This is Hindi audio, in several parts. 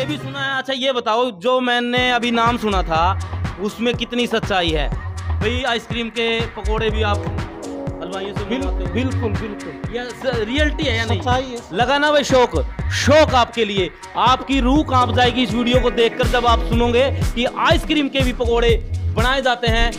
ये भी सुना है। अच्छा ये बताओ, जो मैंने अभी नाम सुना था उसमें कितनी सच्चाई है भाई? आइसक्रीम के पकोड़े भी आप हलवाइयों से मंगवाते हो? बिल्कुल बिल्कुल, ये रियलिटी है या नहीं? सच्चाई है। लगा ना भाई शौक आपके लिए? आपकी रूह कांप जाएगी इस वीडियो को देखकर जब आप सुनोगे कि आइसक्रीम के भी पकोड़े बनाए जाते हैं।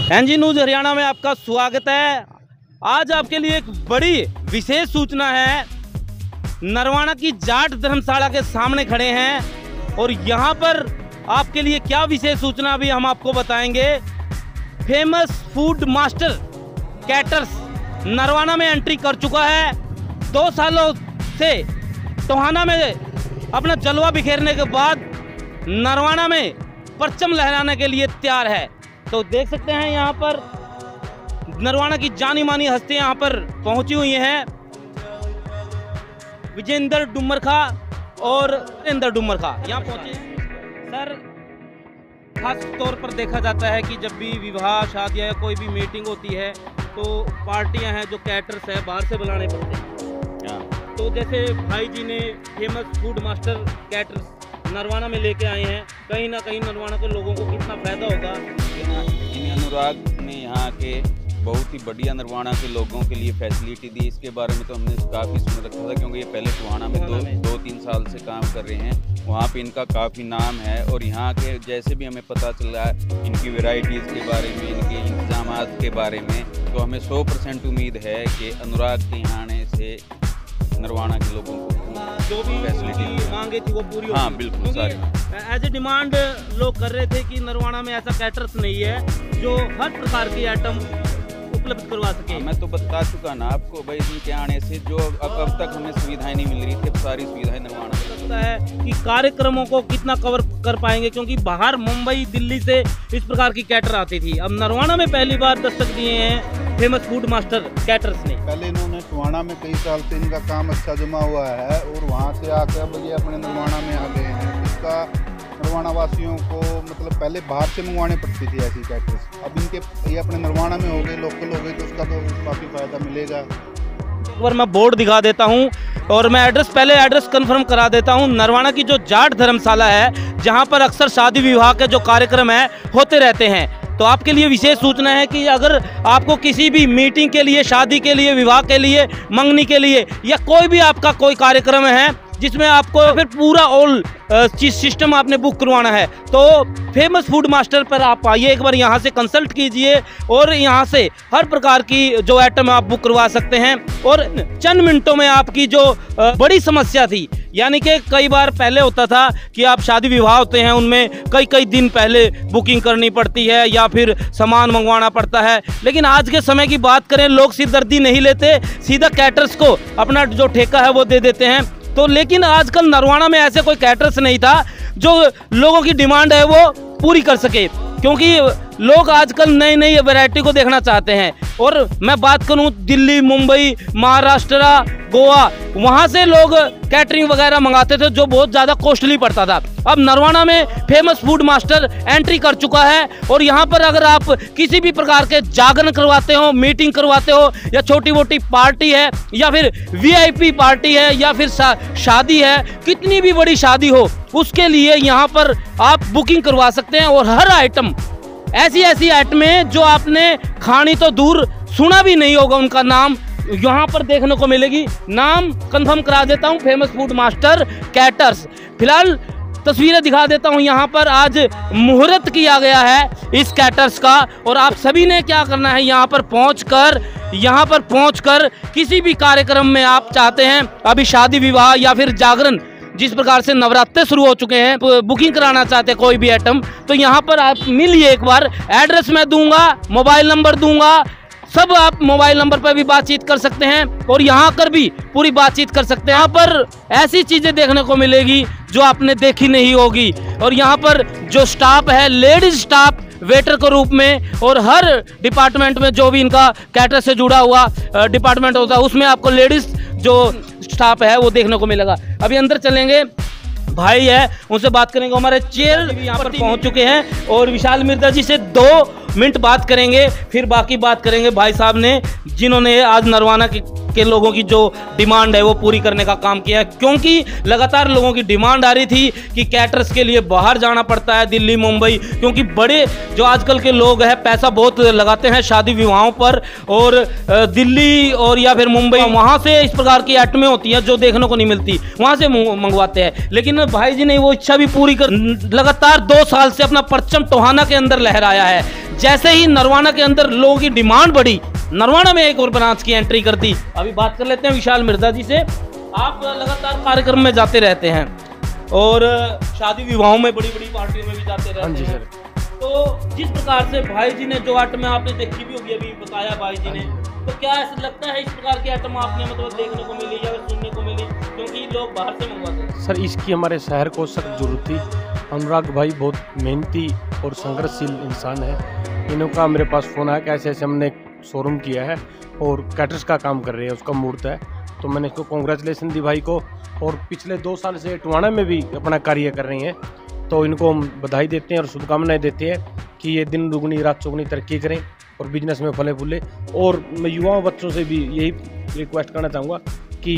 एनजी न्यूज हरियाणा में आपका स्वागत है। आज आपके लिए एक बड़ी विशेष सूचना है। नरवाना की जाट धर्मशाला के सामने खड़े हैं और यहाँ पर आपके लिए क्या विशेष सूचना भी हम आपको बताएंगे। Famous Food Master Caterers Narwana में एंट्री कर चुका है। 2 सालों से टोहाना में अपना जलवा बिखेरने के बाद नरवाना में परचम लहराने के लिए तैयार है। तो देख सकते हैं यहाँ पर नरवाना की जानी मानी हस्तियां यहाँ पर पहुंची हुई हैं। विजेंद्र डुमरखा और नरेंद्र डुमरखा यहाँ पहुंचे हैं। सर, खास तौर पर देखा जाता है कि जब भी विवाह शादी या कोई भी मीटिंग होती है तो पार्टियां हैं जो कैटर्स है बाहर से बुलाने पड़ते हैं। तो जैसे भाई जी ने Famous Food Master Caterers Narwana में लेके आए हैं, कहीं ना कहीं नरवाना के लोगों को कितना फायदा होगा। इन अनुराग ने यहाँ के बहुत ही बढ़िया नरवाना के लोगों के लिए फैसिलिटी दी। इसके बारे में तो हमने काफ़ी सुन रखा था, क्योंकि ये पहले टोहाना में 2-3 साल से काम कर रहे हैं। वहाँ पे इनका काफ़ी नाम है और यहाँ के जैसे भी हमें पता चला इनकी वैरायटीज़ के बारे में, इनके इंतजामात के बारे में, तो हमें 100% उम्मीद है कि अनुराग के यहाँ आने से नरवाना के लोगों को जो भी फैसिलिटी मांगे थी वो पूरी हाँ बिल्कुल सारी एज ए डिमांड लोग कर रहे थे कि नरवाना में ऐसा कैटर्स नहीं है जो हर प्रकार की आइटम उपलब्ध करवा सके। मैं तो बता चुका ना आपको भाई, इनके आने से जो अब तक हमें सुविधाएं नहीं मिल रही थी, सारी सुविधाएं नरवाना में। लगता है कि कार्यक्रमों को कितना कवर कर पाएंगे, क्योंकि बाहर मुंबई दिल्ली से इस प्रकार की कैटर आती थी। अब नरवाना में पहली बार दस्तक दिए हैं फेमस फूड मास्टर कैटर्स ने। पहले इन्होंने टोहाना में कई साल से इनका काम अच्छा जमा हुआ है और वहाँ से आकर अब ये अपने नरवाना में आ गए हैं। इसका नरवाना वासियों को मतलब पहले बाहर से मंगवाने पड़ती थी ऐसी कैटर्स, अब इनके ये अपने नरवाना में हो गए, लोकल हो गए, तो उसका तो काफ़ी फायदा मिलेगा। एक बार मैं बोर्ड दिखा देता हूं और मैं पहले एड्रेस कंफर्म करा देता हूं। नरवाना की जो जाट धर्मशाला है, जहां पर अक्सर शादी विवाह के जो कार्यक्रम है होते रहते हैं। तो आपके लिए विशेष सूचना है कि अगर आपको किसी भी मीटिंग के लिए, शादी के लिए, विवाह के लिए, मंगनी के लिए या कोई भी आपका कोई कार्यक्रम है जिसमें आपको फिर पूरा ऑल चीज सिस्टम आपने बुक करवाना है, तो फेमस फूड मास्टर पर आप आइए, एक बार यहाँ से कंसल्ट कीजिए और यहाँ से हर प्रकार की जो आइटम आप बुक करवा सकते हैं। और चंद मिनटों में आपकी जो बड़ी समस्या थी, यानी कि कई बार पहले होता था कि आप शादी विवाह होते हैं उनमें कई दिन पहले बुकिंग करनी पड़ती है या फिर सामान मंगवाना पड़ता है, लेकिन आज के समय की बात करें, लोग सिरदर्दी नहीं लेते, सीधा कैटर्स को अपना जो ठेका है वो दे देते हैं। तो लेकिन आजकल नरवाना में ऐसे कोई कैटर्स नहीं था जो लोगों की डिमांड है वो पूरी कर सके, क्योंकि लोग आजकल नई नई वैरायटी को देखना चाहते हैं। और मैं बात करूं दिल्ली, मुंबई, महाराष्ट्र, गोवा, वहां से लोग कैटरिंग वगैरह मंगाते थे जो बहुत ज़्यादा कॉस्टली पड़ता था। अब नरवाना में फेमस फूड मास्टर एंट्री कर चुका है और यहाँ पर अगर आप किसी भी प्रकार के जागरण करवाते हो, मीटिंग करवाते हो या छोटी मोटी पार्टी है या फिर VIP पार्टी है या फिर शादी है, कितनी भी बड़ी शादी हो, उसके लिए यहाँ पर आप बुकिंग करवा सकते हैं। और हर आइटम ऐसी आइटमें जो आपने खानी तो दूर, सुना भी नहीं होगा उनका नाम, यहाँ पर देखने को मिलेगी। नाम कंफर्म करा देता हूँ, फेमस फूड मास्टर कैटर्स। फिलहाल तस्वीरें दिखा देता हूं। यहाँ पर आज मुहूर्त किया गया है इस कैटर्स का, और आप सभी ने क्या करना है, यहाँ पर पहुंचकर किसी भी कार्यक्रम में आप चाहते हैं, अभी शादी विवाह या फिर जागरण, जिस प्रकार से नवरात्रे शुरू हो चुके हैं, बुकिंग कराना चाहते हैं कोई भी आइटम, तो यहाँ पर आप मिलिए एक बार। एड्रेस मैं दूंगा, मोबाइल नंबर दूंगा, सब आप मोबाइल नंबर पर भी बातचीत कर सकते हैं और यहाँ कर भी पूरी बातचीत कर सकते हैं। यहाँ पर ऐसी चीज़ें देखने को मिलेगी जो आपने देखी नहीं होगी। और यहाँ पर जो स्टाफ है, लेडीज स्टाफ वेटर के रूप में, और हर डिपार्टमेंट में जो भी इनका कैटर से जुड़ा हुआ डिपार्टमेंट होता है उसमें आपको लेडीज जो स्टाफ है वो देखने को मिलेगा। अभी अंदर चलेंगे, भाई है उनसे बात करेंगे। हमारे चेयर भी यहाँ पर पहुँच चुके हैं और विशाल मिर्जा जी से 2 मिनट बात करेंगे, फिर बाकी बात करेंगे भाई साहब ने, जिन्होंने आज नरवाना के लोगों की जो डिमांड है वो पूरी करने का काम किया है। क्योंकि लगातार लोगों की डिमांड आ रही थी कि कैटर्स के लिए बाहर जाना पड़ता है, दिल्ली मुंबई, क्योंकि बड़े जो आजकल के लोग हैं पैसा बहुत लगाते हैं शादी विवाहों पर, और दिल्ली और या फिर मुंबई, वहाँ से इस प्रकार की आइटमें होती हैं जो देखने को नहीं मिलती, वहाँ से मंगवाते हैं। लेकिन भाई जी ने वो इच्छा भी पूरी कर, लगातार 2 साल से अपना परचम टोहाना के अंदर लहराया है। जैसे ही नरवाना के अंदर लोगों की डिमांड बढ़ी, नरवाना में एक और ब्रांच की एंट्री कर दी। अभी बात कर लेते हैं विशाल मिर्जा जी से। आप लगातार कार्यक्रम में जाते रहते हैं और शादी विवाहों में, बड़ी बड़ी पार्टियों में भी जाते रहते हैं। हाँ जी सर। तो जिस प्रकार से भाई जी ने जो आइटम आपने देखी भी होगी, अभी बताया भाई जी ने, तो क्या ऐसा लगता है इस प्रकार की आइटम आपने मतलब देखने को मिली या सुनने को मिली, क्योंकि लोग बाहर से मंगवाते हैं? सर इसकी हमारे शहर को सख्त जरूरत थी। अनुराग भाई बहुत मेहनती और संघर्षशील इंसान है। इनका मेरे पास फ़ोन आया कि ऐसे ऐसे हमने शोरूम किया है और कैटर्स का काम कर रहे हैं, उसका मुहूर्त है। तो मैंने इसको कॉन्ग्रेचुलेसन दी भाई को, और पिछले 2 साल से टोहाना में भी अपना कार्य कर रही हैं। तो इनको हम बधाई देते हैं और शुभकामनाएं देते हैं कि ये दिन दुगनी रात चौगुनी तरक्की करें और बिजनेस में फले फूले। और मैं युवाओं बच्चों से भी यही रिक्वेस्ट करना चाहूँगा कि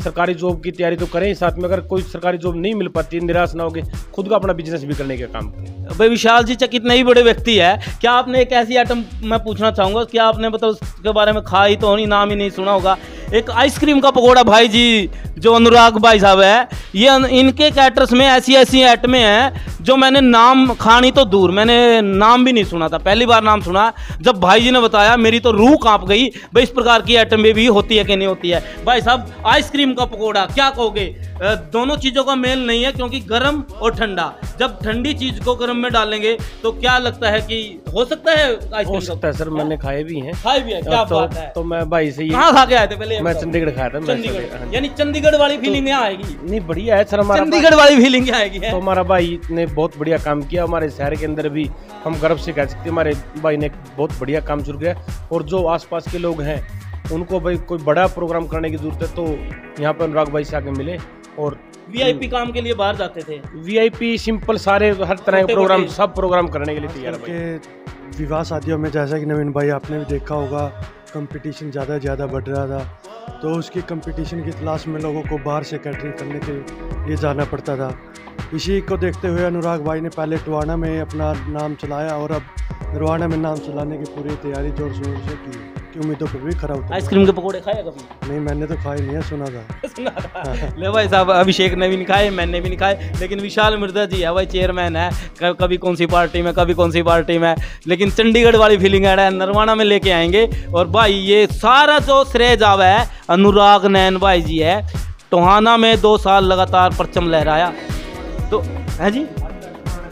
सरकारी जॉब की तैयारी तो करें, साथ में अगर कोई सरकारी जॉब नहीं मिल पाती निराश ना होगे, खुद का अपना बिजनेस भी करने का काम करें। भाई विशाल जी चकित नहीं बड़े व्यक्ति है, क्या आपने एक ऐसी आइटम मैं पूछना चाहूँगा, क्या आपने मतलब उसके बारे में खाई तो नहीं, नाम ही नहीं सुना होगा, एक आइसक्रीम का पकौड़ा भाई जी जो अनुराग भाई साहब है, ये इनके कैटर्स में ऐसी ऐसी आइटमें हैं जो मैंने नाम खानी तो दूर, मैंने नाम भी नहीं सुना था, पहली बार नाम सुना। जब भाई जी ने बताया मेरी तो रूह कांप गई, भाई इस प्रकार की आइटम भी होती है कि नहीं होती है। भाई साहब आइसक्रीम का पकौड़ा क्या कहोगे? दोनों चीज़ों का मेल नहीं है, क्योंकि गर्म और ठंडा, जब ठंडी चीज को गर्म में डालेंगे तो क्या लगता है कि हो सकता है हो सकता है सर, मैंने खाए भी हैं। खाए भी है, क्या बात है। तो मैं भाई से कहाँ खा के आए थे पहले? मैं चंडीगढ़ खाया था। चंडीगढ़, यानी चंडीगढ़ वाली फीलिंग यहाँ आएगी। नहीं बढ़िया है सर, हमारा चंडीगढ़ वाली फीलिंग आएगी। तो हमारा भाई ने बहुत बढ़िया काम किया, हमारे शहर के अंदर भी हम गर्व से कह सकते हैं हमारे भाई ने बहुत बढ़िया काम शुरू किया। और जो आसपास के लोग हैं उनको भाई कोई बड़ा प्रोग्राम करने की जरूरत है तो यहाँ पर अनुराग भाई से आके मिले। और वीआईपी काम के लिए बाहर जाते थे, वीआईपी सिंपल सारे हर तरह के प्रोग्राम, सब प्रोग्राम करने के लिए तैयार है। विवाह शादियों में जैसा कि नवीन भाई आपने भी देखा होगा, कंपटीशन ज़्यादा से ज़्यादा बढ़ रहा था, तो उसकी कंपटीशन की तलाश में लोगों को बाहर से कैटरिंग करने के लिए जाना पड़ता था। इसी को देखते हुए अनुराग भाई ने पहले टोहाना में अपना नाम चलाया और अब नरवाना में नाम चलाने की पूरी तैयारी जोर शोर से की उम्मीदों पर भी खरा उतरा। आइसक्रीम के पकौड़े खाए कभी? नहीं, मैंने तो खाए नहीं है, सुना था। ले भाई साहब, अभिषेक ने भी नहीं खाए, मैंने भी नहीं खाए, लेकिन विशाल मिर्जा जी है भाई, चेयरमैन है, कभी कौन सी पार्टी में, कभी कौन सी पार्टी में, लेकिन चंडीगढ़ वाली फीलिंग है, नरवाना में लेके आएंगे। और भाई ये सारा जो श्रेय जावा है अनुराग नैन भाई जी है, टोहाना में 2 साल लगातार परचम लहराया। तो है जी,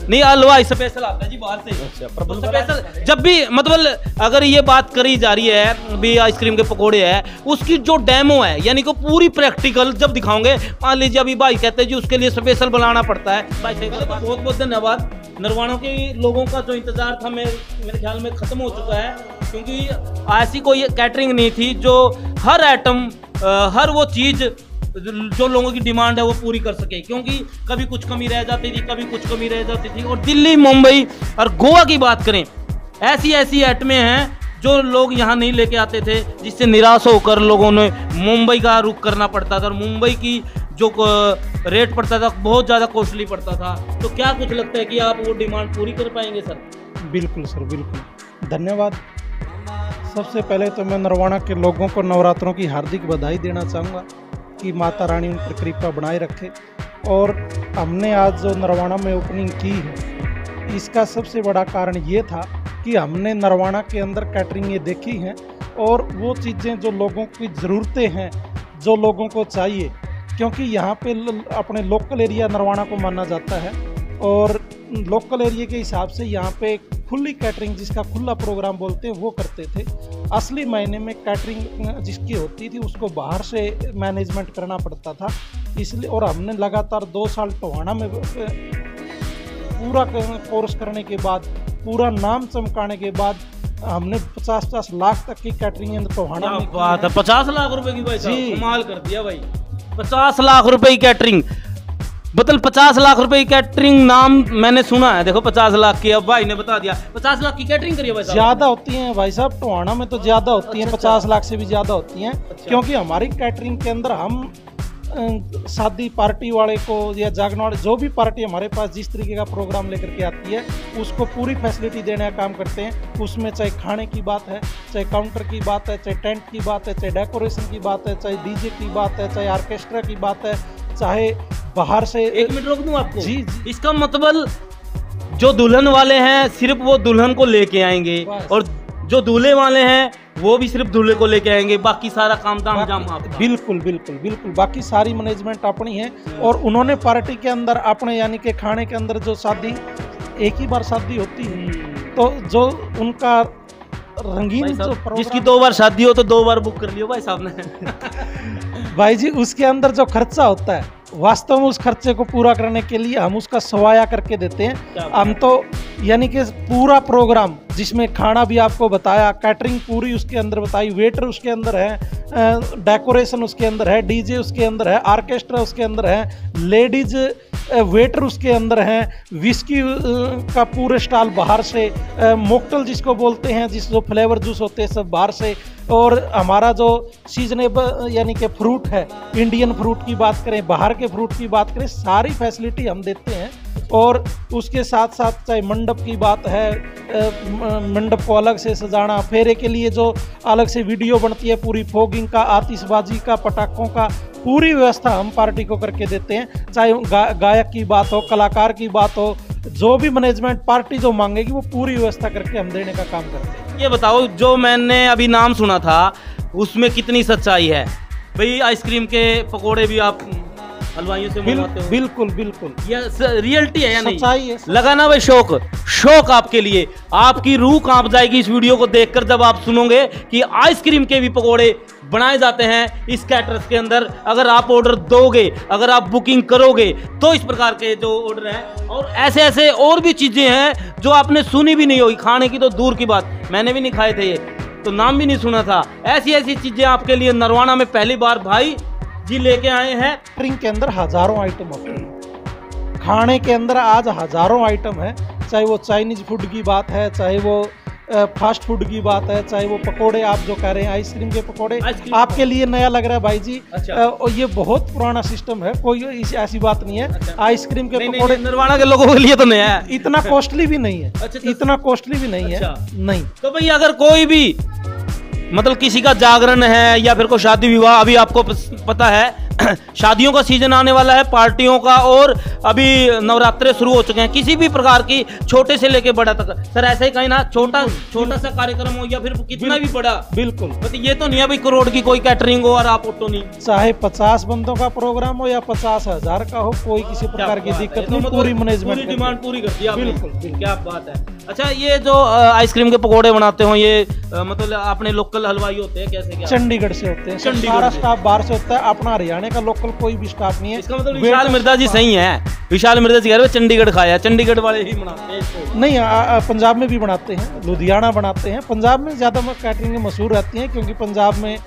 नहीं हलवाई स्पेशल आता है जी बाहर से। तो स्पेशल जब भी मतलब अगर ये बात करी जा रही है भी आइसक्रीम के पकोड़े है, उसकी जो डेमो है यानी कि पूरी प्रैक्टिकल जब दिखाओगे, मान लीजिए अभी भाई कहते हैं जी उसके लिए स्पेशल बनाना पड़ता है। भाई बहुत बहुत धन्यवाद। नरवाना के लोगों का जो इंतजार था मेरे ख्याल में खत्म हो चुका है, क्योंकि ऐसी कोई कैटरिंग नहीं थी जो हर आइटम हर वो चीज़ जो लोगों की डिमांड है वो पूरी कर सके, क्योंकि कभी कुछ कमी रह जाती थी, कभी कुछ कमी रह जाती थी। और दिल्ली, मुंबई और गोवा की बात करें, ऐसी ऐसी आइटमें हैं जो लोग यहाँ नहीं लेके आते थे, जिससे निराश होकर लोगों ने मुंबई का रुख करना पड़ता था, और मुंबई की जो रेट पड़ता था बहुत ज़्यादा कॉस्टली पड़ता था। तो क्या कुछ लगता है कि आप वो डिमांड पूरी कर पाएंगे सर? बिल्कुल सर, बिल्कुल, धन्यवाद। सबसे पहले तो मैं नरवाना के लोगों को नवरात्रों की हार्दिक बधाई देना चाहूँगा कि माता रानी उन पर कृपा बनाए रखे और हमने आज जो नरवाना में ओपनिंग की है, इसका सबसे बड़ा कारण ये था कि हमने नरवाना के अंदर कैटरिंगें देखी हैं और वो चीज़ें जो लोगों की ज़रूरतें हैं, जो लोगों को चाहिए, क्योंकि यहाँ पे अपने लोकल एरिया नरवाना को माना जाता है और लोकल एरिया के हिसाब से यहाँ पे खुली कैटरिंग, जिसका खुला प्रोग्राम बोलते हैं, वो करते थे। असली मायने में कैटरिंग जिसकी होती थी उसको बाहर से मैनेजमेंट करना पड़ता था, इसलिए। और हमने लगातार 2 साल टोहाना में पूरा कोर्स करने के बाद, पूरा नाम चमकाने के बाद हमने 50-50 लाख तक की कैटरिंग टोहाना में बात है। 50 लाख रुपए की भाई जी, कमाल कर दिया भाई। 50 लाख रुपए की कैटरिंग, मतलब 50 लाख रुपए की कैटरिंग नाम मैंने सुना है। देखो 50 लाख की, अब भाई ने बता दिया 50 लाख की कैटरिंग करिए भाई साहब। ज्यादा होती हैं भाई साहब, टोहाना में तो ज्यादा होती हैं, 50 लाख से भी ज्यादा होती हैं। क्योंकि हमारी कैटरिंग के अंदर हम शादी पार्टी वाले को या जागने वाले, जो भी पार्टी हमारे पास जिस तरीके का प्रोग्राम लेकर के आती है, उसको पूरी फैसिलिटी देने का काम करते हैं। उसमें चाहे खाने की बात है, चाहे काउंटर की बात है, चाहे टेंट की बात है, चाहे डेकोरेशन की बात है, चाहे डीजे की बात है, चाहे ऑर्केस्ट्रा की बात है, चाहे बाहर से। 1 मिनट रोक दूं आपको? जी, जी। इसका मतलब जो दुल्हन वाले हैं सिर्फ वो दुल्हन को लेके आएंगे और जो दूल्हे वाले हैं वो भी सिर्फ दूल्हे को लेके आएंगे, बाकी सारा काम दाम जाम आपका। बिल्कुल बिल्कुल बिल्कुल, बाकी सारी मैनेजमेंट अपनी है। और उन्होंने पार्टी के अंदर अपने, यानी कि खाने के अंदर, जो शादी एक ही बार शादी होती है, तो जो उनका रंगीन जो प्रोग्राम, जिसकी 2 बार शादी हो तो 2 बार बुक कर लियो भाई साहब ने। भाई जी, उसके अंदर जो खर्चा होता है, वास्तव में उस खर्चे को पूरा करने के लिए हम उसका सवाया करके देते हैं। हम तो यानी कि पूरा प्रोग्राम, जिसमें खाना भी आपको बताया, कैटरिंग पूरी उसके अंदर बताई, वेटर उसके अंदर है, डेकोरेशन उसके अंदर है, डीजे उसके अंदर है, ऑर्केस्ट्रा उसके अंदर है, लेडीज वेटर उसके अंदर हैं, विस्की का पूरे स्टॉल बाहर से, मॉकटेल जिसको बोलते हैं, जो फ्लेवर जूस होते हैं, सब बाहर से। और हमारा जो सीजनेबल यानी कि फ्रूट है, इंडियन फ्रूट की बात करें, बाहर के फ्रूट की बात करें, सारी फैसिलिटी हम देते हैं। और उसके साथ साथ चाहे मंडप की बात है, मंडप को अलग से सजाना, फेरे के लिए जो अलग से वीडियो बनती है, पूरी फोगिंग का, आतिशबाजी का, पटाखों का, पूरी व्यवस्था हम पार्टी को करके देते हैं। चाहे गायक की बात हो, कलाकार की बात हो, जो भी मैनेजमेंट पार्टी जो मांगेगी वो पूरी व्यवस्था करके हम देने का काम करते हैं। ये बताओ, जो मैंने अभी नाम सुना था उसमें कितनी सच्चाई है भाई? आइसक्रीम के पकोड़े भी आप हलवाइयों से मंगवाते हो? बिल्कुल बिल्कुल, ये रियलिटी है या नहीं? सच्चाई है। लगा ना भाई शौक आपके लिए? आपकी रूह कांप जाएगी इस वीडियो को देखकर जब आप सुनोगे कि आइसक्रीम के भी पकोड़े बनाए जाते हैं इस कैटरस के अंदर। अगर आप ऑर्डर दोगे, अगर आप बुकिंग करोगे, तो इस प्रकार के जो ऑर्डर हैं, और ऐसे ऐसे और भी चीजें हैं जो आपने सुनी भी नहीं होगी। खाने की तो दूर की बात, मैंने भी नहीं खाए थे, ये तो नाम भी नहीं सुना था। ऐसी ऐसी चीजें आपके लिए नरवाना में पहली बार भाई जी लेके आए हैं। कैटरिंग के अंदर हजारों आइटम होते हैं, खाने के अंदर आज हजारों आइटम है। चाहे वो चाइनीज फूड की बात है, चाहे वो फास्ट फूड की बात है, चाहे वो पकोड़े आप जो कह रहे हैं, आइसक्रीम के पकोड़े आपके लिए नया लग रहा है भाई जी। और ये बहुत पुराना सिस्टम है, कोई ऐसी बात नहीं है। आइसक्रीम के पकोड़े नरवाना के लोगों के लिए तो नया है, इतना कॉस्टली भी नहीं है। इतना कॉस्टली भी नहीं है। नहीं तो भाई अगर कोई भी मतलब किसी का जागरण है या फिर कोई शादी विवाह, अभी आपको पता है शादियों का सीजन आने वाला है, पार्टियों का, और अभी नवरात्रे शुरू हो चुके हैं, किसी भी प्रकार की छोटे से लेके बड़ा तक, सर ऐसा ही कहीं ना छोटा सा कार्यक्रम हो या फिर कितना भी बड़ा, बिल्कुल, मतलब ये तो नहीं है भाई करोड़ की कोई कैटरिंग हो और आप ऑटो नहीं। चाहे 50 बंदों का प्रोग्राम हो या 50,000 का हो, कोई किसी प्रकार की दिक्कत नहीं, पूरी मैनेजमेंट डिमांड पूरी करती है। बिल्कुल, क्या बात है। अच्छा, ये जो आइसक्रीम के पकौड़े बनाते हो, ये मतलब अपने लोकल हलवाई होते हैं, कैसे क्या? चंडीगढ़ से होते हैं, सारा स्टाफ बाहर से होता है, अपना हरियाणा का लोकल कोई भी स्टाफ नहीं है। इसका मतलब विशाल मिर्जा जी सही है, विशाल मिर्जा जी कह रहे हैं चंडीगढ़ खाया, चंडीगढ़ वाले ही बनाते हैं इसको। नहीं, पंजाब में भी बनाते हैं, लुधियाना बनाते हैं। पंजाब में ज़्यादा कैटरिंग मशहूर रहती हैं, क्योंकि पंजाब में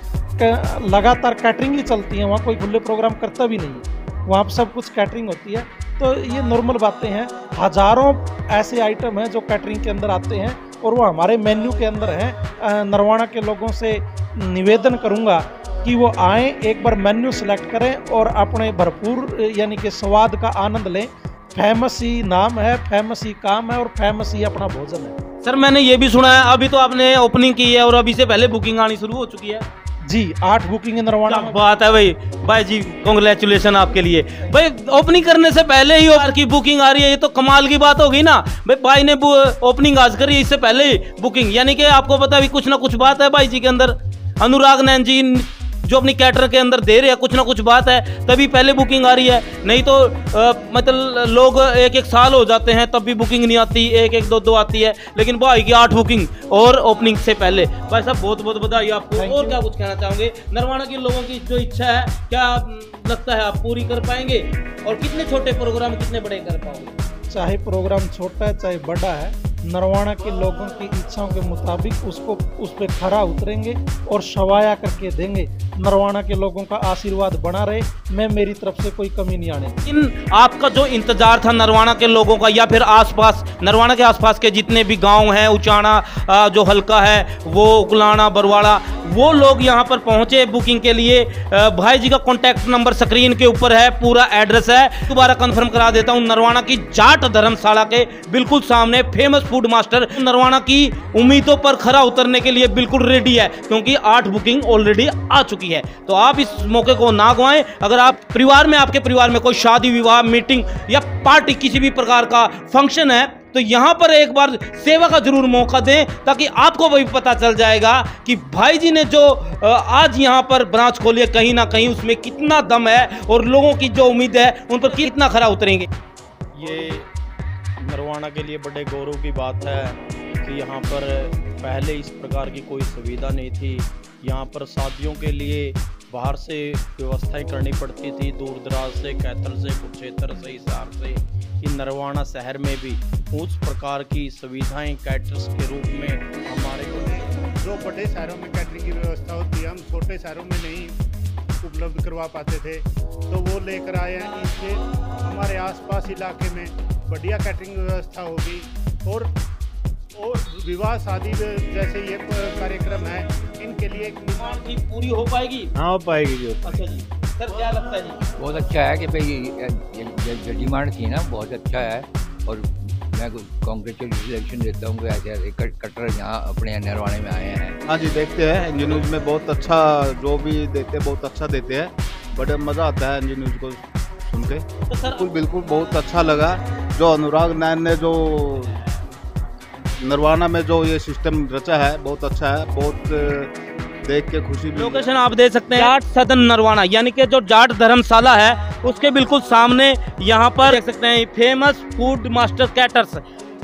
लगातार कैटरिंग ही चलती है, वहाँ कोई खुले प्रोग्राम करता भी नहीं है, वहाँ पर सब कुछ कैटरिंग होती है। तो ये नॉर्मल बातें हैं। हजारों ऐसे आइटम हैं जो कैटरिंग के अंदर आते हैं और वो हमारे मेन्यू के अंदर हैं। नरवाना के लोगों से निवेदन करूंगा कि वो आएँ, एक बार मेन्यू सेलेक्ट करें और अपने भरपूर यानी कि स्वाद का आनंद लें। फेमस ही नाम है, फेमस ही काम है और फेमस ही अपना भोजन है। सर मैंने ये भी सुना है, अभी तो आपने ओपनिंग की है और अभी से पहले बुकिंग आनी शुरू हो चुकी है। जी 8 बुकिंग है नरवाना क्या में। बात है भाई जी, कांग्रेचुलेशन आपके लिए भाई। ओपनिंग करने से पहले ही ओवर की बुकिंग आ रही है, ये तो कमाल की बात होगी ना भाई ने ओपनिंग आज करी, इससे पहले ही बुकिंग, यानी कि आपको पता भी कुछ ना कुछ बात है भाई जी के अंदर। अनुराग नैन जी जो अपनी कैटर के अंदर दे रहे हैं, कुछ ना कुछ बात है, तभी पहले बुकिंग आ रही है। नहीं तो मतलब लोग एक एक साल हो जाते हैं तब भी बुकिंग नहीं आती, एक एक दो दो आती है, लेकिन भाई की 8 बुकिंग और ओपनिंग से पहले। भाई साहब बहुत बहुत बधाई आपको। और क्या कुछ कहना चाहोगे? नरवाना के लोगों की जो इच्छा है, क्या लगता है आप पूरी कर पाएंगे? और कितने छोटे प्रोग्राम कितने बड़े कर पाओगे? चाहे प्रोग्राम छोटा है चाहे बड़ा है, नरवाना के लोगों की इच्छाओं के मुताबिक उसको उस पर खरा उतरेंगे और शवाया करके देंगे। नरवाना के लोगों का आशीर्वाद बना रहे, मैं मेरी तरफ से कोई कमी नहीं आने। लेकिन आपका जो इंतजार था नरवाना के लोगों का, या फिर आसपास नरवाना के आसपास के जितने भी गांव हैं, उचाना जो हल्का है, वो उकलाना, बरवाड़ा, वो लोग यहाँ पर पहुंचे बुकिंग के लिए। भाई जी का कॉन्टैक्ट नंबर स्क्रीन के ऊपर है, पूरा एड्रेस है, दोबारा कंफर्म करा देता हूँ। नरवाना की जाट धर्मशाला के बिल्कुल सामने फेमस फूड मास्टर नरवाना की उम्मीदों पर खरा उतरने के लिए बिल्कुल रेडी है, क्योंकि 8 बुकिंग ऑलरेडी आ चुकी है। तो आप इस मौके को ना गवाएं। अगर आप परिवार में, आपके परिवार में कोई शादी विवाह मीटिंग या पार्टी, किसी भी प्रकार का फंक्शन है, तो यहाँ पर एक बार सेवा का जरूर मौका दें, ताकि आपको भी पता चल जाएगा कि भाई जी ने जो आज यहाँ पर ब्रांच खोली है, कहीं ना कहीं उसमें कितना दम है और लोगों की जो उम्मीद है उन पर कितना खरा उतरेंगे। ये नरवाना के लिए बड़े गौरव की बात है कि यहाँ पर पहले इस प्रकार की कोई सुविधा नहीं थी। यहाँ पर शादियों के लिए बाहर से व्यवस्थाएं करनी पड़ती थी, दूर दराज से, कैथल से, कुरुक्षेत्र से, हिसार से। कि नरवाना शहर में भी उस प्रकार की सुविधाएं कैटर्स के रूप में हमारे को, जो बड़े शहरों में कैटरिंग की व्यवस्था होती है, हम छोटे शहरों में नहीं उपलब्ध करवा पाते थे, तो वो लेकर आए हैं। इससे हमारे आसपास इलाके में बढ़िया कैटरिंग व्यवस्था होगी और विवाह शादी जैसे ये कार्यक्रम है, इनके लिए एक डिमांड की पूरी हो पाएगी। हाँ हो पाएगी जी। अच्छा जी, सर क्या लगता है जी? बहुत अच्छा है कि भाई जो डिमांड थी ना, बहुत अच्छा है। और मैं कॉन्ग्रेचुलेशन देता हूँ कि ऐसे कटर यहाँ अपने नरवाने में आए हैं। हाँ जी, देखते हैं एनजी न्यूज़ में बहुत अच्छा जो भी देते हैं, बहुत अच्छा देते हैं, बड़ा मज़ा आता है एनजी न्यूज़ को सुन के। तो सर बिल्कुल बहुत अच्छा लगा जो अनुराग नैन ने जो नरवाना में जो ये सिस्टम रचा है, बहुत अच्छा है, बहुत देख के खुशी भी। लोकेशन आप दे सकते हैं, जाट सदन नरवाना, यानी कि जो जाट धर्मशाला है उसके बिल्कुल सामने यहाँ पर देख सकते हैं फेमस फूड मास्टर कैटर्स,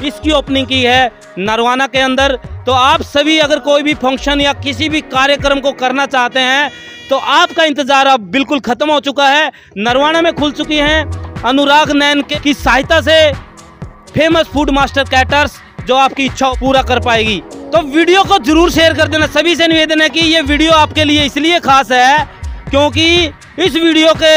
इसकी ओपनिंग की है नरवाना के अंदर। तो आप सभी अगर कोई भी फंक्शन या किसी भी कार्यक्रम को करना चाहते हैं तो आपका इंतजार अब बिल्कुल खत्म हो चुका है। नरवाना में खुल चुकी हैं अनुराग नैन की सहायता से फेमस फूड मास्टर कैटर्स, जो आपकी इच्छा पूरा कर पाएगी। तो वीडियो को जरूर शेयर कर देना। सभी से निवेदन है कि ये वीडियो आपके लिए इसलिए खास है क्योंकि इस वीडियो के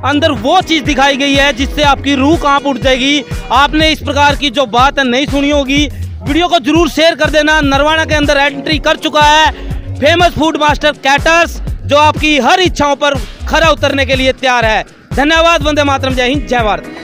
अंदर वो चीज़ दिखाई गई है जिससे आपकी रूह कांप उठ जाएगी। आपने इस प्रकार की जो बात है नहीं सुनी होगी। वीडियो को जरूर शेयर कर देना। नरवाना के अंदर एंट्री कर चुका है फेमस फूड मास्टर कैटर्स, जो आपकी हर इच्छाओं पर खरा उतरने के लिए तैयार है। धन्यवाद। वंदे मातरम। जय हिंद, जय भारत।